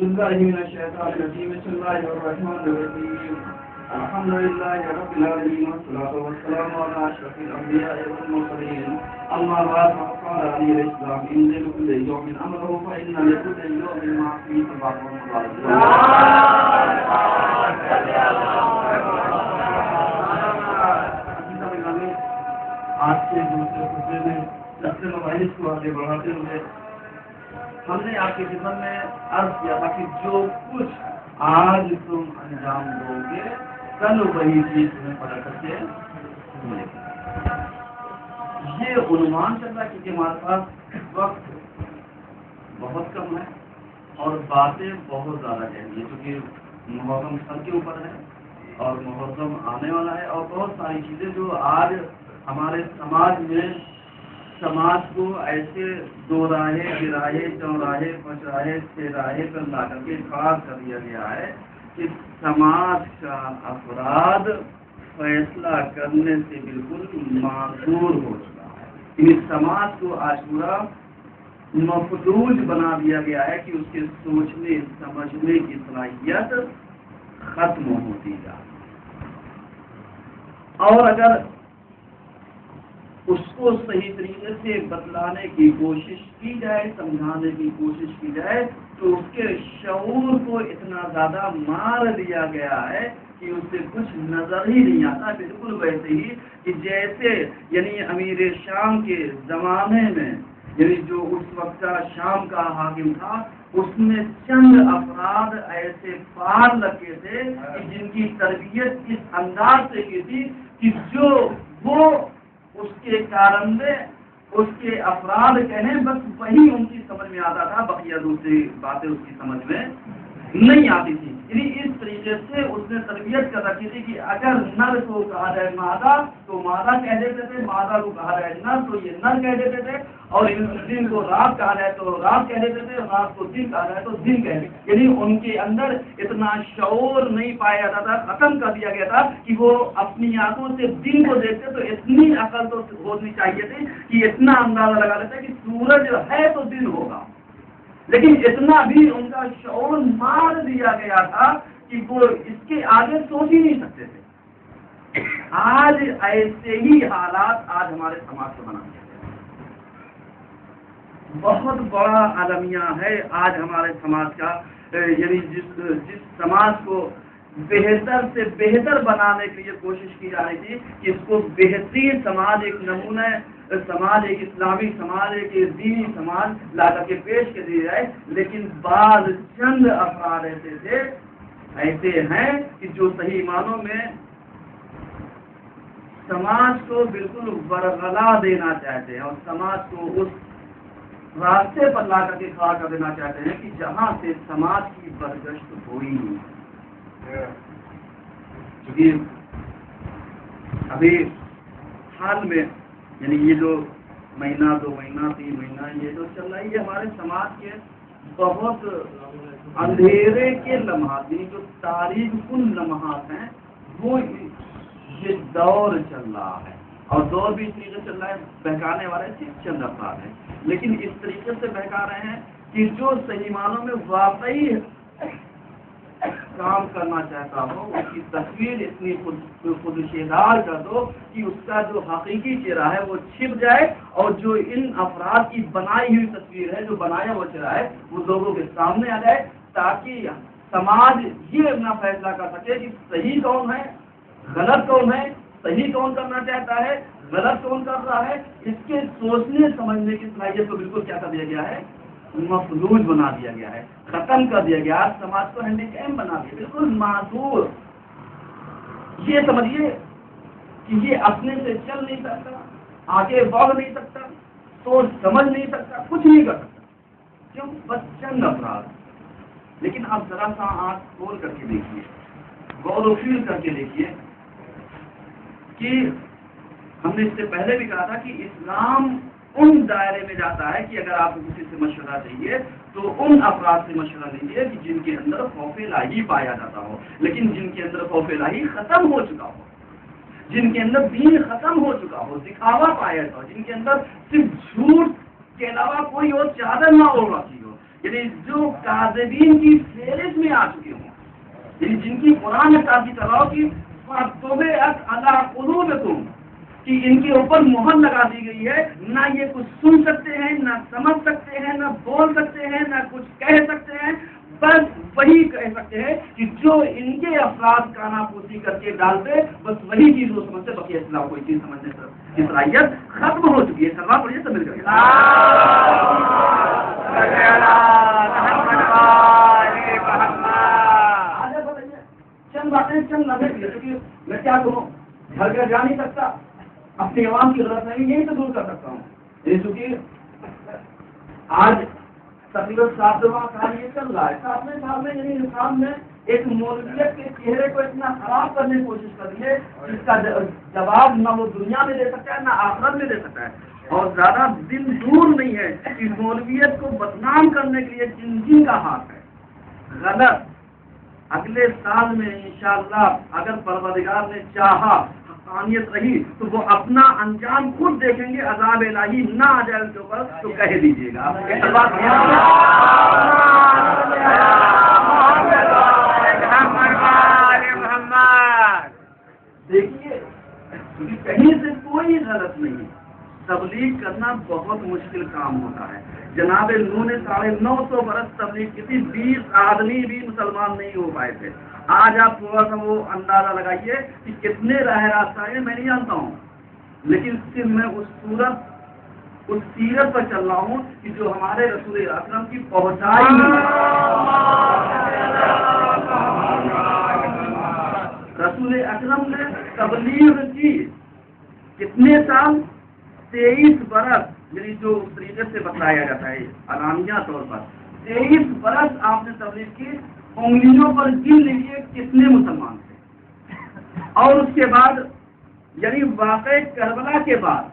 بالله من الشيطان الرجيم بسم الله الرحمن الرحيم الحمد لله رب العالمين والصلاة والسلام على أشرف الأنبياء والمرسلين أما بعد فقال عليه الإسلام إن لكل يوم أمره فإن لكل يوم ما فيه بعض المبارك آج کے دوسرے خطبے میں لفظ مباحث کو آگے بڑھاتے ہوئے ہم نے آپ کی خدمت میں عرض کیا تھا کہ جو کچھ آج تم انجام دو گے کل وہی چیز تمہیں پڑھ کر کے ملے گی. یہ عنوان چل رہا ہے کیونکہ ہمارے پاس وقت بہت کم ہے اور باتیں بہت زیادہ چاہیے کیونکہ محرم سب کے اوپر ہے اور محرم آنے والا ہے اور بہت ساری چیزیں جو آج ہمارے سماج کو ایسے دو راہے براہے چوراہے پچراہے چراہے پر لا کر کے کھڑا کر دیا گیا ہے کہ سماج کا افراد فیصلہ کرنے سے بالکل معذور ہو چکا ہے. اس سماج کو آج پورا مفلوج بنا دیا گیا ہے کہ اس کے سوچنے سمجھنے کی صلاحیت ختم ہوتی جا رہی ہے. اور اگر اس کو صحیح طریقے سے بتلانے کی کوشش کی جائے سمجھانے کی کوشش کی جائے تو اس کے شعور کو اتنا زیادہ مار دیا گیا ہے کہ اس سے کچھ نظر ہی نہیں آتا. بالکل ویسے ہی کہ جیسے یعنی امیر شام کے زمانے میں یعنی جو اس وقت کا شام کا حاکم تھا اس میں چند افراد ایسے پار لگے تھے کہ جن کی تربیت اس انداز سے کی تھی کہ جو وہ اس کے کارن میں اس کے افراد کہیں بس وہی ان کی سمجھ میں آتا تھا بقیہ دوسری باتیں اس کی سمجھ میں نہیں آتی تھی. یعنی اس طریقے سے اس نے تربیت کر رکھی تھی کہ اگر نر کو کہا جائے مادہ تو مادہ کہہ دیتے تھے, مادہ کو کہا جائے نر تو یہ نر کہہ دیتے تھے, اور دن کو رات کہا جائے تو رات کہہ دیتے تھے, رات کو دن کہا جائے تو دن کہہ دیتے. یعنی ان کے اندر اتنا شعور نہیں پایا جاتا تھا, ختم کر دیا گیا تھا کہ وہ اپنی آنکھوں سے دن کو دیکھتے تو اتنی عقل تو ہونی چاہیے تھی کہ اتنا اندازہ لگا لیتے کہ سورج ہے تو دن ہوگا, لیکن اتنا بھی ان کا شعور مار دیا گیا تھا کہ وہ اس کے آگے سوچ ہی نہیں سکتے تھے. آج ایسے ہی حالات آج ہمارے سماج کو بنا دیا گیا. بہت بڑا المیہ ہے آج ہمارے سماج کا, یعنی جس سماج کو بہتر سے بہتر بنانے کے لیے کوشش کی جا رہی تھی کہ اس کو بہترین سماج, ایک نمونہ سماج, ایک اسلامی سماج, ایک دینی سماج لا کر کے پیش کر دیا جائے, لیکن بعض چند افراد ایسے ہیں کہ جو صحیح معنوں میں سماج کو بالکل ورغلا دینا چاہتے ہیں اور سماج کو اس راستے پر لا کر کے کھڑا کر دینا چاہتے ہیں کہ جہاں سے سماج کی برگشت ہوئی نہیں. کیونکہ ابھی حال میں یعنی یہ جو مہینہ 2 مہینہ 3 مہینہ یہ جو چل رہا ہے یہ ہمارے سماج کے بہت اندھیرے کے لمحات, یعنی جو تاریخ کن لمحات ہیں وہ یہ دور چل رہا ہے. اور دور بھی اس طریقے سے چل رہا ہے, بہکانے والے چند افراد ہیں, لیکن اس طریقے سے بہکا رہے ہیں کہ جو صحیح معنوں میں واقعی کام کرنا چاہتا ہو اس کی تصویر اتنی خودشیدار کر دو کہ اس کا جو حقیقی چہرہ ہے وہ چھپ جائے, اور جو ان افراد کی بنائی ہوئی تصویر ہے, جو بنایا ہوا چہرہ ہے, وہ لوگوں کے سامنے آ جائے تاکہ سماج یہ اپنا فیصلہ کر سکے کہ صحیح کون ہے, غلط کون ہے, صحیح کون کرنا چاہتا ہے, غلط کون کر رہا ہے. اس کے سوچنے سمجھنے کی صلاحیت کو بالکل کیا کر دیا گیا ہے, مفلوج بنا دیا گیا ہے, ختم کر دیا گیا. سماج کو ہینڈی کیم بنا دیا, بالکل معذور. یہ سمجھیے کہ یہ اپنے سے چل نہیں سکتا, آگے بڑھ نہیں سکتا, سوچ سمجھ نہیں سکتا, کچھ نہیں کر سکتا. کیوں؟ بس چند افراد. لیکن آپ ذرا سا آنکھ کھول کر کے دیکھیے, غور و فکر کر کے دیکھیے کہ ہم نے اس سے پہلے بھی کہا تھا کہ اسلام ان دائرے میں جاتا ہے کہ اگر آپ کو کسی سے مشورہ چاہیے تو ان افراد سے مشورہ لیجیے کہ جن کے اندر خوف الہی پایا جاتا ہو, لیکن جن کے اندر خوف الہی ختم ہو چکا ہو, جن کے اندر دین ختم ہو چکا ہو, دکھاوا پایا جاتا ہو, جن کے اندر صرف جھوٹ کے علاوہ کوئی اور چادر نہ اوڑھ رکھی ہو, یعنی جو کاذبین کی فہرست میں آ چکے ہوں، یعنی جن کی قرآن میں کافی طرح کی قلوبکم کہ ان کے اوپر مہر لگا دی گئی ہے، نہ یہ کچھ سن سکتے ہیں، نہ سمجھ سکتے ہیں، نہ بول سکتے ہیں، نہ کچھ کہہ سکتے ہیں، بس وہی کہہ سکتے ہیں کہ جو ان کے افراد کانا پوسی کر کے ڈالتے بس وہی چیز وہ سمجھتے، باقی اسلام کوئی چیز سمجھنے کی صلاحیت ختم ہو چکی ہے. سلام پڑھیے سب مل کر چند باتیں چند لمحے کیونکہ میں کیا کروں، گھر گھر جا نہیں سکتا، اپنی عوام کی غلط فہمی یہیں سے دور کر سکتا ہوں. چونکہ آج تقریباً 7واں سال یہ چل رہا ہے، 7ویں سال میں یعنی انسان نے ایک مولویت کے چہرے کو اتنا خراب کرنے کی کوشش کری ہے جس کا جواب نہ وہ دنیا میں دے سکتا ہے نہ آخرت میں دے سکتا ہے. اور زیادہ دن دور نہیں ہے کہ مولویت کو بدنام کرنے کے لیے جن جن کا ہاتھ ہے غلط. اگلے سال میں انشاءاللہ اگر پروردگار نے چاہا حقانیت رہی تو وہ اپنا انجام خود دیکھیں گے. عذاب الہی نہ آ جائے ان کے اوپر تو کہہ دیجیے گا. دیکھیے کہیں سے کوئی غلط نہیں، تبلیغ کرنا بہت مشکل کام ہوتا ہے. جناب نوح نے 950 برس تبلیغ کی تھی، 20 آدمی بھی مسلمان نہیں ہو پائے تھے. آج آپ تھوڑا سا وہ اندازہ لگائیے کہ کتنے راہ راستہ ہیں، میں نہیں جانتا ہوں، لیکن صرف میں اس سیرت پر چل رہا ہوں کہ جو ہمارے رسول اکرم کی پہنچائی. رسول اکرم نے تبلیغ کی کتنے سال؟ 23 برس، یعنی جو طریقے سے بتایا جاتا ہے علانیہ طور پر 23 برس آپ نے تبلیغ کی. انگلیوں پر گن لیجیے کتنے مسلمان تھے. اور اس کے بعد یعنی واقع کربلا کے بعد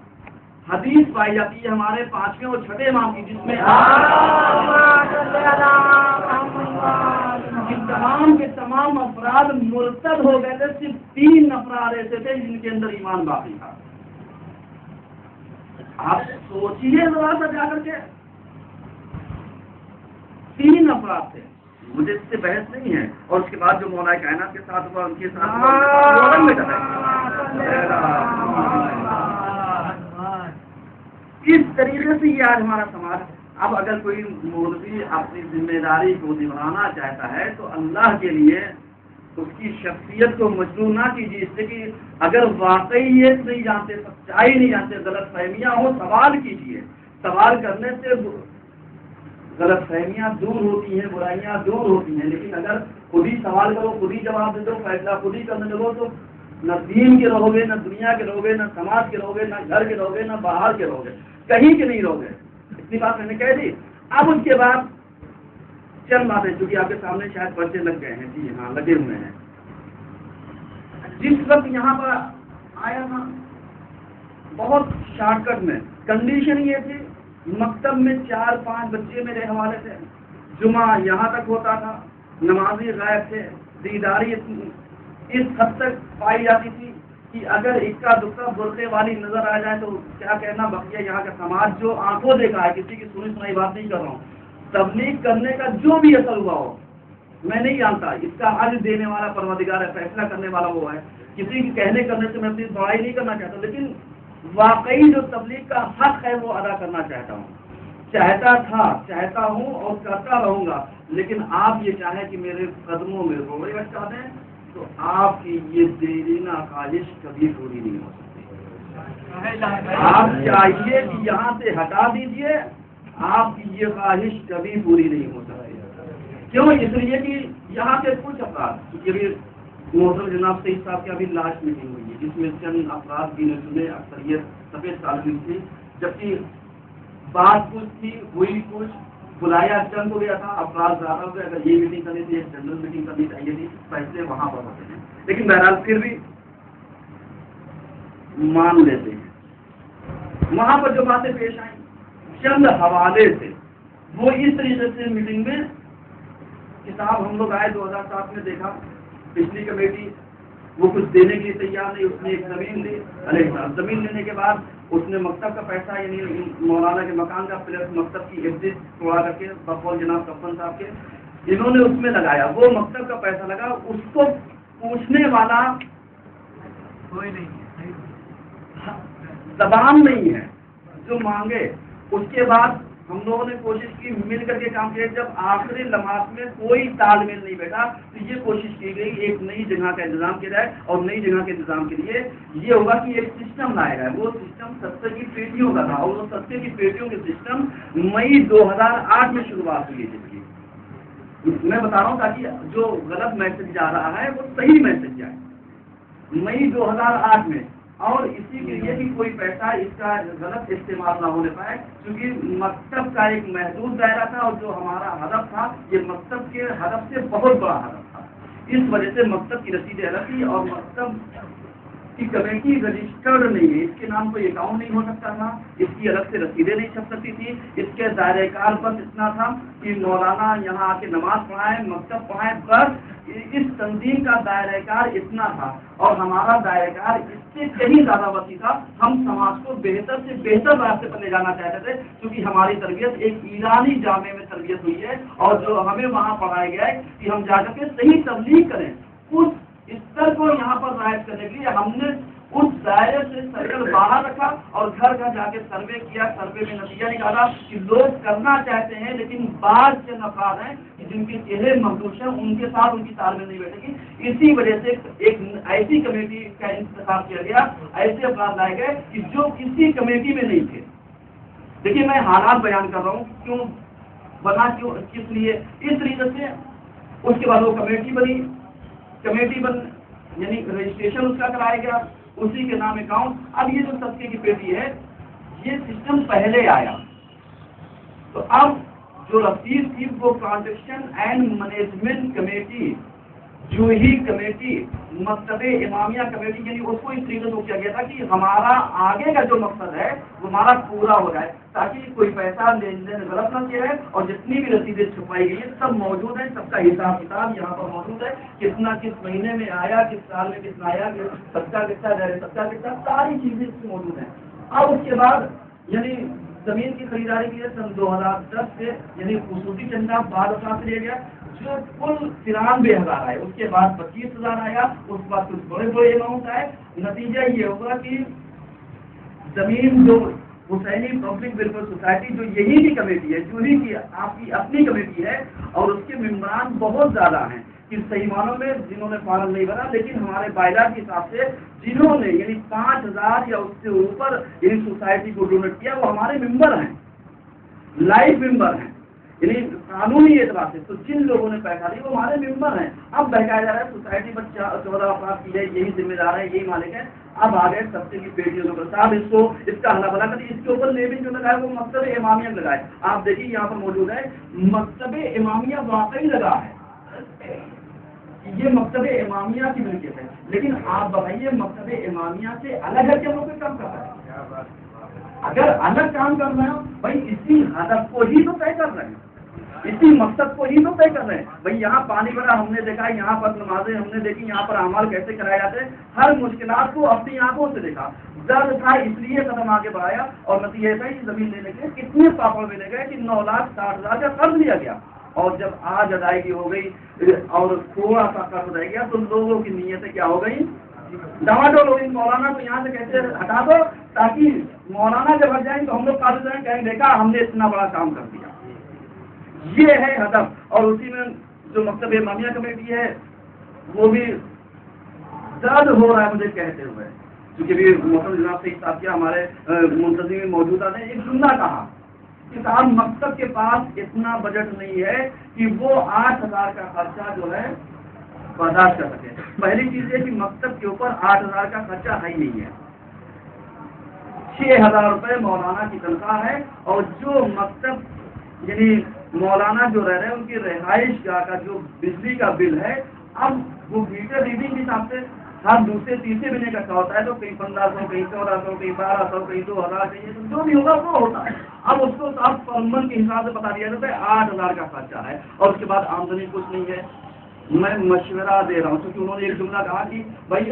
حدیث پائی جاتی ہے ہمارے 5ویں اور 6ٹھے امام کی، جس میں تمام کے تمام افراد مرتد ہو گئے تھے، صرف 3 افراد ایسے تھے جن کے اندر ایمان باقی تھا. آپ سوچیے ذرا سا جا کر کے، 3 افراد تھے. مجھے اس سے بحث نہیں ہے. اور اس کے بعد جو مولا کائنات کے ساتھ ہوا، ان کے ساتھ اس طریقے سے یہ آج ہمارا سماج. اب اگر کوئی مولوی اپنی ذمہ داری کو نبھانا چاہتا ہے تو اللہ کے لیے اس کی شخصیت کو مجروح نہ کیجیے، اس سے کہ اگر واقعیت نہیں جانتے، سچائی نہیں جانتے، غلط فہمیاں ہوں، سوال کیجیے. سوال کرنے سے غلط فہمیاں دور ہوتی ہیں، برائیاں دور ہوتی ہیں. لیکن اگر خود ہی سوال کرو، خود ہی جواب دے دو، فیصلہ خود ہی کرنے لگو تو نہ دین کے رہو گے، نہ دنیا کے رہو گے، نہ سماج کے رہو گے، نہ گھر کے رہو گے، نہ باہر کے رہو گے، کہیں کے نہیں رہو گے. اتنی بات میں نے کہہ دی. اب اس کے بعد چند باتیں چونکہ آپ کے سامنے شاید پرچے لگ گئے ہیں. جی ہاں لگے ہوئے ہیں. جس وقت یہاں پر آیا تھا بہت شارٹ کٹ میں کنڈیشن یہ تھی، مکتب میں 4-5 بچے میرے حوالے تھے، جمعہ یہاں تک ہوتا تھا، نمازی غائب تھے، دیداری اس حد تک پائی جاتی تھی کہ اگر اکا دکا برقعے والی نظر آ جائے تو کیا کہنا. بقیہ یہاں کا سماج جو آنکھوں دیکھا ہے، کسی کی سنی سنائی بات نہیں کر رہا ہوں، تبلیغ کرنے کا جو بھی اثر ہوا ہو میں نہیں جانتا. اس کا حل دینے والا پروردگار ہے، فیصلہ کرنے والا وہ ہے. کسی کے کہنے کرنے سے میں اپنی بڑائی نہیں کرنا چاہتا، لیکن واقعی جو تبلیغ کا حق ہے وہ ادا کرنا چاہتا ہوں. چاہتا تھا، چاہتا ہوں اور کرتا رہوں گا. لیکن آپ یہ چاہیں کہ میرے قدموں میں روڑے بچا دیں تو آپ کی یہ دیرینہ خواہش کبھی پوری نہیں ہو سکتی. آپ چاہیے کہ یہاں سے ہٹا دیجئے، آپ کی یہ خواہش کبھی پوری نہیں ہو سکتی. کیوں؟ اس لیے کہ یہاں کے کچھ افراد، محترم جناب سعید صاحب کی ابھی لاش میٹنگ ہوئی ہے جس میں چند افراد بھی نے اکثریت سفید طالب تھی، جبکہ بات کچھ تھی ہوئی کچھ، بلایا چند ہو گیا تھا، افراد زیادہ ہو گئے. اگر یہ میٹنگ کرنی تھی، ایک جنرل میٹنگ کرنی چاہیے تھی، فیصلے وہاں پر ہوتے ہیں. لیکن بہرحال پھر بھی مان لیتے ہیں. وہاں پر جو باتیں پیش آئیں چند حوالے سے وہ اس طریقے سے میٹنگ میں کتاب ہم لوگ آئے 2007 میں دیکھا، پچھلی کمیٹی وہ کچھ دینے کے لیے تیار نہیں، اس نے ایک زمین دی. علیہ السلام زمین لینے کے بعد اس نے مکتب کا پیسہ یعنی مولانا کے مکان کا پلس مکتب کی عزت توڑا کر کے بقول جناب کفن صاحب کے انہوں نے اس میں لگایا، وہ مکتب کا پیسہ لگا، اس کو پوچھنے والا کوئی نہیں، زبان نہیں ہے جو مانگے۔ اس کے بعد ہم لوگوں نے کوشش کی، مل کر کے کام کیا، جب آخری لمحات میں کوئی تال میل نہیں بیٹھا تو یہ کوشش کی گئی ایک نئی جگہ کا انتظام کیا جائے، اور نئی جگہ کے انتظام کے لیے یہ ہوگا کہ ایک سسٹم لایا گیا۔ وہ سسٹم ستر کی پیٹیوں کا تھا، اور وہ ستر کی پیٹیوں کے سسٹم مئی 2008 میں شروعات ہوئی ہے، جس کی میں بتا رہا ہوں تاکہ جو غلط میسج جا رہا ہے وہ صحیح میسج جائے۔ مئی 2008 میں، اور اسی کے لیے بھی کوئی پیسہ اس کا غلط استعمال نہ ہونے پائے، کیونکہ مکتب کا ایک محدود دائرہ تھا، اور جو ہمارا ہدف تھا یہ مکتب کے ہدف سے بہت بڑا ہدف تھا۔ اس وجہ سے مکتب کی رسیدیں الگ تھی، اور مکتب کی کمیٹی رجسٹرڈ نہیں ہے، اس کے نام کوئی اکاؤنٹ نہیں ہو سکتا تھا، اس کی الگ سے رسیدیں نہیں چھپ سکتی تھی۔ اس کے دائرۂ کار بس اتنا تھا کہ مولانا یہاں آ کے نماز پڑھائیں، مکتب پڑھائیں، بس اس تنظیم کا دائرۂ کار اتنا تھا، اور ہمارا دائرۂ کار اس سے کہیں زیادہ وسیع تھا۔ ہم سماج کو بہتر سے بہتر راستے پر لے جانا چاہتے تھے، کیونکہ ہماری تربیت ایک ایرانی جامع میں تربیت ہوئی ہے، اور جو ہمیں وہاں پڑھایا گیا ہے کہ ہم جا کر کے صحیح تبلیغ کریں، اس استر کو یہاں پر رائج کرنے کے لیے ہم نے اس دائرے سے سرکل باہر رکھا، اور گھر گھر جا کے سروے کیا۔ سروے میں نتیجہ نکالا کہ لوگ کرنا چاہتے ہیں، لیکن بعض چند افراد ہیں جن کے چہرے مخدوش ہیں، ان کے ساتھ ان کی تال میل نہیں بیٹھے گی۔ اسی وجہ سے ایک ایسی کمیٹی کا انتخاب کیا گیا، ایسے افراد لائے گئے کہ جو کسی کمیٹی میں نہیں تھے۔ دیکھیے میں حالات بیان کر رہا ہوں، کیوں بنا، کیوں کس لیے، اس طریقے سے اس کے بعد وہ کمیٹی بنی، کمیٹی یعنی رجسٹریشن اس کا کرایا گیا، اسی کے نام اکاؤنٹ۔ اب یہ جو صدقے کی پیٹی ہے یہ سسٹم پہلے آیا، تو اب جو رسید تھی وہ transaction and management committee, Juhi committee, مکتب امامیہ کمیٹی، یعنی اس کو اس طریقے سے کیا گیا تھا کہ ہمارا آگے کا جو مقصد ہے وہ ہمارا پورا ہو جائے، تاکہ کوئی پیسہ لین دین غلط نہ کیا ہے، اور جتنی بھی رسیدیں چھپائی گئی ہیں سب موجود ہیں، سب کا حساب کتاب یہاں پر موجود ہے، کتنا کس مہینے میں آیا، کس سال میں کتنا آیا، صدقہ کتنا، غیر صدقہ کتنا، ساری چیزیں اس میں موجود ہیں۔ اب اس کے بعد یعنی زمین کی خریداری کے لیے سن 2010 سے یعنی خصوصی چندہ بعد افراد سے لیا گیا، جو کل 93,000 آئے، اس کے بعد 25,000 آیا، اس کے بعد کچھ بڑے بڑے اماؤنٹ آئے۔ نتیجہ یہ ہوگا کہ زمین جو حسینی پبلک ویلفیئر سوسائٹی جو یہی کی کمیٹی ہے، جو ہی کی آپ کی اپنی کمیٹی ہے، اور اس کے ممبران بہت زیادہ ہیں کہ صحیح معنوں میں جنہوں نے فارم نہیں بھرا، لیکن ہمارے بائیلاٹ کے حساب سے جنہوں نے یعنی 5,000 یا اس سے اوپر یعنی سوسائٹی کو ڈونیٹ کیا وہ ہمارے ممبر ہیں، لائف ممبر ہیں، یعنی قانونی اعتبار سے تو جن لوگوں نے پیسہ دی وہ ہمارے ممبر ہیں۔ اب بہکایا جا رہا ہے سوسائٹی پر 14 افراد کی ہے، یہی ذمہ دار ہے، یہی مالک ہے۔ اب آگے سبسے کی پیٹیوں کے صاحب اس کا حل بنا کر اس کے اوپر لیبل جو لگا ہے وہ مکتب امامیہ لگا ہے۔ آپ دیکھیے یہاں پر موجود ہے مکتب امامیہ واقعی لگا ہے، یہ مکتب امامیہ کی ملکیت ہے، لیکن آپ بتائیے مکتب امامیہ سے الگ ہے کیا وہ کوئی کام کر رہا ہے؟ اگر الگ کام کر رہے ہیں بھائی اسی ہدف کو ہی تو طے کر رہے ہیں، اسی مقصد کو ہی تو طے کر رہے ہیں۔ بھائی یہاں پانی بھرا ہم نے دیکھا، یہاں پر نمازیں ہم نے دیکھی، یہاں پر اعمال کیسے کرائے جاتے ہیں، ہر مشکلات کو اپنی آنکھوں سے دیکھا، درد تھا اس لیے قدم آگے بڑھایا، اور نتیجہ تھا کہ زمین لینے کے کتنے پاپڑ ملے گئے کہ 9,60,000 کا قرض لیا گیا، اور جب آج ادائیگی ہو گئی اور تھوڑا سا قرض رہ گیا تو لوگوں کی نیتیں کیا ہو گئی، ڈواڈول ہو گئی۔ مولانا کو یہاں سے کیسے ہٹا دو تاکہ مولانا جب ہٹ جائیں تو ہم لوگ قابل جائیں، کہیں دیکھا ہم نے اتنا بڑا کام کر دیا، یہ ہے ہدف۔ اور اسی میں جو مکتب امامیہ کمیٹی ہے وہ بھی درد ہو رہا ہے مجھے کہتے ہوئے، کیونکہ بھی محترم جناب سے حساب کیا ہمارے منتظم موجودہ نے ایک جملہ کہا کہ صاحب مکتب کے پاس اتنا بجٹ نہیں ہے کہ وہ 8,000 کا خرچہ جو ہے برداشت کر سکے۔ پہلی چیز یہ کہ مکتب کے اوپر 8,000 کا خرچہ ہے ہی نہیں ہے، 6,000 روپے مولانا کی تنخواہ ہے، اور جو مکتب یعنی مولانا جو رہ رہے ہیں ان کی رہائش گاہ کا جو بجلی کا بل ہے، اب وہ میٹر ریڈنگ کے حساب سے ہر دوسرے تیسرے مہینے کا ہوتا ہے، تو کہیں 1,500 کہیں 1,400 کہیں 1,200 کہیں 2,000 کہیں جو بھی ہوگا وہ ہوتا ہے۔ اب اس کو آپ فرمن کے حساب سے بتا دیا جاتا ہے 8,000 کا خرچہ ہے، اور اس کے بعد آمدنی کچھ نہیں ہے۔ میں مشورہ دے رہا ہوں کیونکہ انہوں نے ایک جملہ کہا کہ بھائی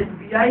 SBI